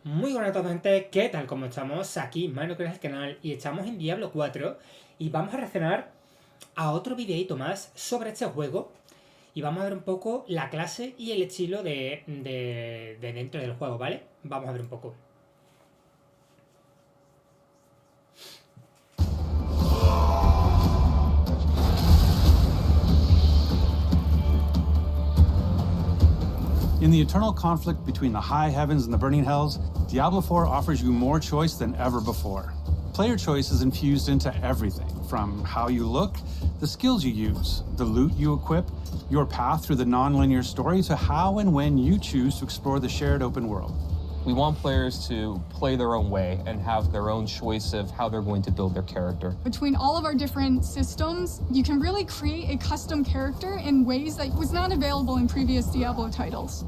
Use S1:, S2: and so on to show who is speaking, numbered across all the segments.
S1: Muy buenas a todos, gente, ¿qué tal? ¿Cómo estamos? Aquí, Mano, que es el canal, y estamos en Diablo 4 y vamos a reaccionar a otro videito más sobre este juego y vamos a ver un poco la clase y el estilo de dentro del juego, ¿vale? Vamos a ver un poco.
S2: In the eternal conflict between the high heavens and the burning hells, Diablo 4 offers you more choice than ever before. Player choice is infused into everything, from how you look, the skills you use, the loot you equip, your path through the non-linear story, to how and when you choose to explore the shared open world.
S3: We want players to play their own way and have their own choice of how they're going to build their character.
S4: Between all of our different systems, you can really create a custom character in ways that was not available in previous Diablo titles.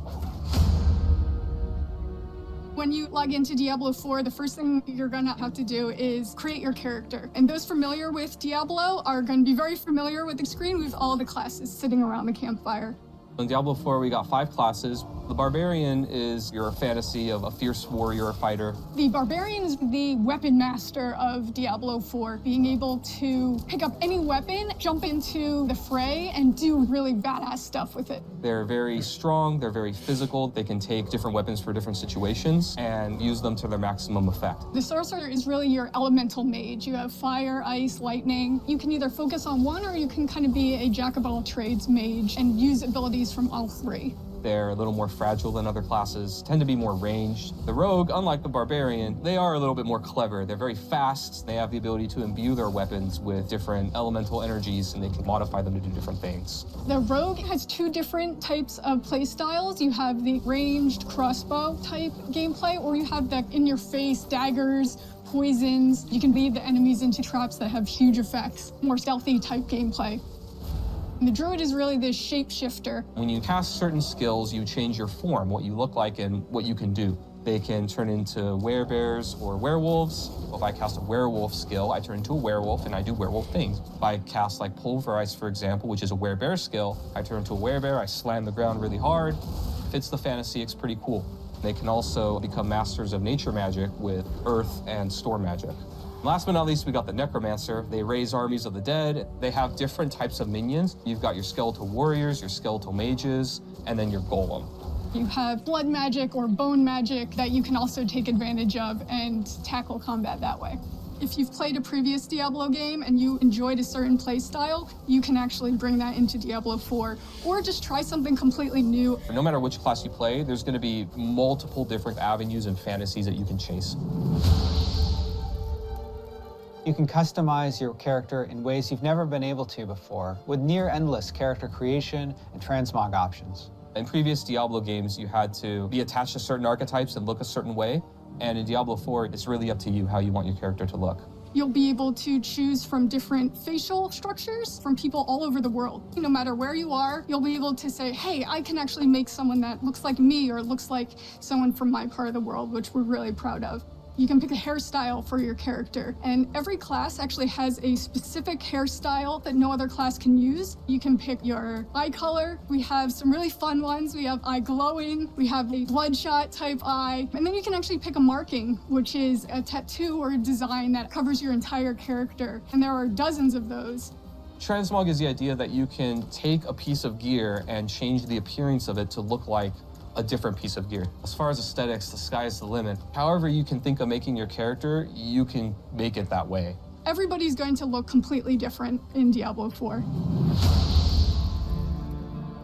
S4: When you log into Diablo 4, the first thing you're gonna have to do is create your character. And those familiar with Diablo are gonna be very familiar with the screen with all the classes sitting around the campfire.
S3: In Diablo 4, we got 5 classes. The Barbarian is your fantasy of a fierce warrior fighter.
S4: The Barbarian is the weapon master of Diablo 4, being able to pick up any weapon, jump into the fray, and do really badass stuff with it.
S3: They're very strong, they're very physical. They can take different weapons for different situations and use them to their maximum effect.
S4: The Sorcerer is really your elemental mage. You have fire, ice, lightning. You can either focus on one or you can kind of be a jack of all trades mage and use abilities from all 3.
S3: They're a little more fragile than other classes, tend to be more ranged. The Rogue, unlike the Barbarian, they are a little bit more clever. They're very fast. They have the ability to imbue their weapons with different elemental energies, and they can modify them to do different things.
S4: The Rogue has 2 different types of play styles. You have the ranged crossbow type gameplay, or you have the in-your-face daggers, poisons. You can lead the enemies into traps that have huge effects, more stealthy type gameplay. The Druid is really this shapeshifter.
S3: When you cast certain skills, you change your form, what you look like and what you can do. They can turn into werebears or werewolves. If I cast a werewolf skill, I turn into a werewolf and I do werewolf things. If I cast like Pulverize, for example, which is a werebear skill, I turn into a werebear, I slam the ground really hard. Fits the fantasy, it's pretty cool. They can also become masters of nature magic with earth and storm magic. Last but not least, we got the Necromancer. They raise armies of the dead. They have different types of minions. You've got your skeletal warriors, your skeletal mages, and then your golem.
S4: You have blood magic or bone magic that you can also take advantage of and tackle combat that way. If you've played a previous Diablo game and you enjoyed a certain play style, you can actually bring that into Diablo 4, or just try something completely new.
S3: No matter which class you play, there's going to be multiple different avenues and fantasies that you can chase.
S5: You can customize your character in ways you've never been able to before, with near-endless character creation and transmog options.
S3: In previous Diablo games, you had to be attached to certain archetypes and look a certain way, and in Diablo 4, it's really up to you how you want your character to look.
S4: You'll be able to choose from different facial structures from people all over the world. No matter where you are, you'll be able to say, hey, I can actually make someone that looks like me or looks like someone from my part of the world, which we're really proud of. You can pick a hairstyle for your character, and every class actually has a specific hairstyle that no other class can use. You can pick your eye color. We have some really fun ones. We have eye glowing, we have a bloodshot type eye, and then you can actually pick a marking, which is a tattoo or a design that covers your entire character, and there are dozens of those.
S3: Transmog is the idea that you can take a piece of gear and change the appearance of it to look like a different piece of gear. As far as aesthetics, the sky is the limit. However you can think of making your character, you can make it that way.
S4: Everybody's going to look completely different in Diablo 4.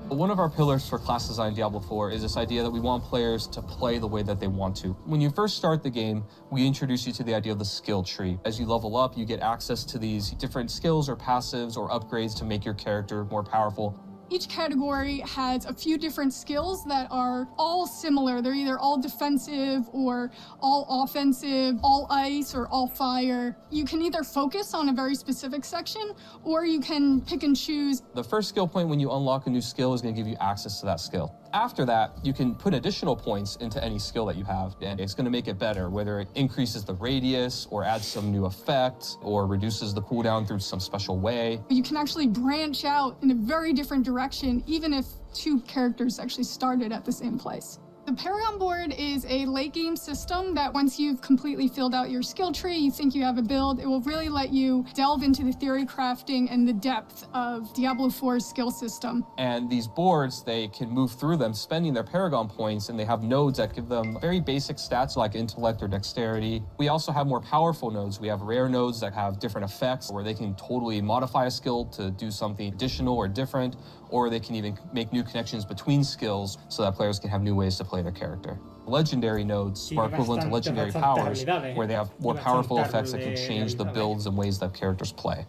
S3: One of our pillars for class design in Diablo 4 is this idea that we want players to play the way that they want to. When you first start the game, we introduce you to the idea of the skill tree. As you level up, you get access to these different skills or passives or upgrades to make your character more powerful.
S4: Each category has a few different skills that are all similar. They're either all defensive or all offensive, all ice or all fire. You can either focus on a very specific section or you can pick and choose.
S3: The first skill point when you unlock a new skill is going to give you access to that skill. After that, you can put additional points into any skill that you have, and it's going to make it better, whether it increases the radius or adds some new effect or reduces the cooldown through some special way.
S4: You can actually branch out in a very different direction, even if 2 characters actually started at the same place. The The Paragon board is a late game system that once you've completely filled out your skill tree, you think you have a build, it will really let you delve into the theory crafting and the depth of Diablo 4's skill system.
S3: And these boards, they can move through them spending their Paragon points, and they have nodes that give them very basic stats like intellect or dexterity. We also have more powerful nodes. We have rare nodes that have different effects where they can totally modify a skill to do something additional or different, or they can even make new connections between skills so that players can have new ways to play their character. Legendary nodes are equivalent to legendary powers, where they have more powerful effects that can change the builds and ways that characters play.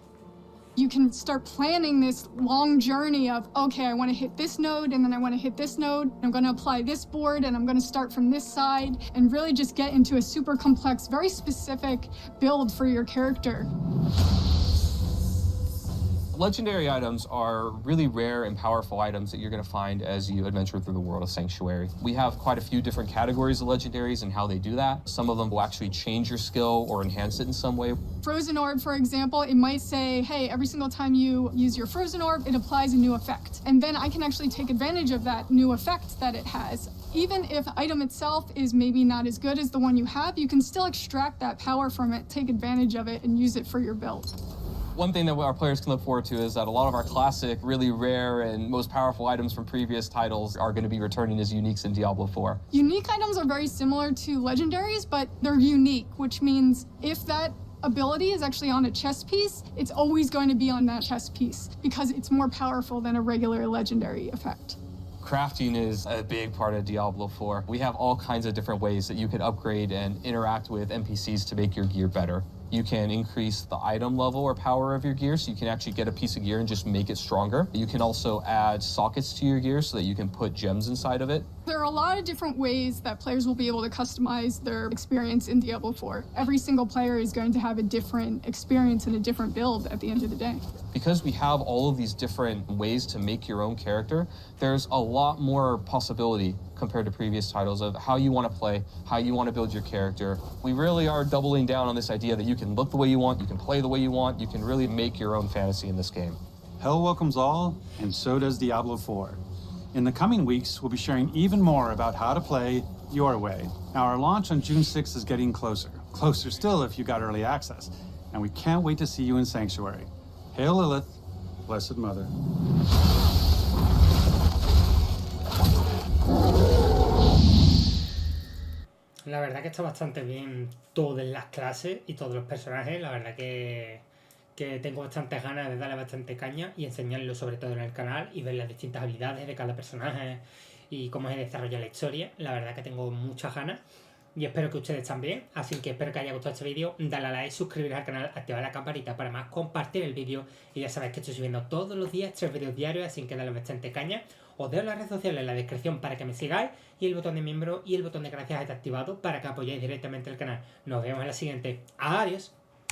S4: You can start planning this long journey of, okay, I want to hit this node, and then I want to hit this node, and I'm going to apply this board, and I'm going to start from this side, and really just get into a super complex, very specific build for your character.
S3: Legendary items are really rare and powerful items that you're going to find as you adventure through the world of Sanctuary. We have quite a few different categories of legendaries and how they do that. Some of them will actually change your skill or enhance it in some way.
S4: Frozen Orb, for example, it might say, hey, every single time you use your Frozen Orb, it applies a new effect. And then I can actually take advantage of that new effect that it has. Even if the item itself is maybe not as good as the one you have, you can still extract that power from it, take advantage of it, and use it for your build.
S3: One thing that our players can look forward to is that a lot of our classic, really rare and most powerful items from previous titles are going to be returning as uniques in Diablo 4.
S4: Unique items are very similar to legendaries, but they're unique, which means if that ability is actually on a chess piece, it's always going to be on that chess piece because it's more powerful than a regular legendary effect.
S3: Crafting is a big part of Diablo 4. We have all kinds of different ways that you can upgrade and interact with NPCs to make your gear better. You can increase the item level or power of your gear, so you can actually get a piece of gear and just make it stronger. You can also add sockets to your gear so that you can put gems inside of it.
S4: There are a lot of different ways that players will be able to customize their experience in Diablo 4. Every single player is going to have a different experience and a different build at the end of the day.
S3: Because we have all of these different ways to make your own character, there's a lot more possibility compared to previous titles of how you want to play, how you want to build your character. We really are doubling down on this idea that you can look the way you want, you can play the way you want, you can really make your own fantasy in this game.
S2: Hell welcomes all, and so does Diablo 4. In the coming weeks, we'll be sharing even more about how to play your way. Now, our launch on June 6th is getting closer. Closer still if you got early access. And we can't wait to see you in Sanctuary. Hail Lilith, Blessed Mother.
S1: La verdad que está bastante bien todas las clases y todos los personajes. La verdad que tengo bastantes ganas de darle bastante caña y enseñarlo sobre todo en el canal y ver las distintas habilidades de cada personaje y cómo se desarrolla la historia. La verdad que tengo muchas ganas y espero que ustedes también. Así que espero que haya gustado este vídeo. Dale a like, suscribiros al canal, activar la campanita para más, compartir el vídeo. Y ya sabéis que estoy subiendo todos los días 3 vídeos diarios, así que dale bastante caña. Os dejo las redes sociales en la descripción para que me sigáis y el botón de miembro y el botón de gracias está activado para que apoyéis directamente el canal. Nos vemos en la siguiente. Adiós.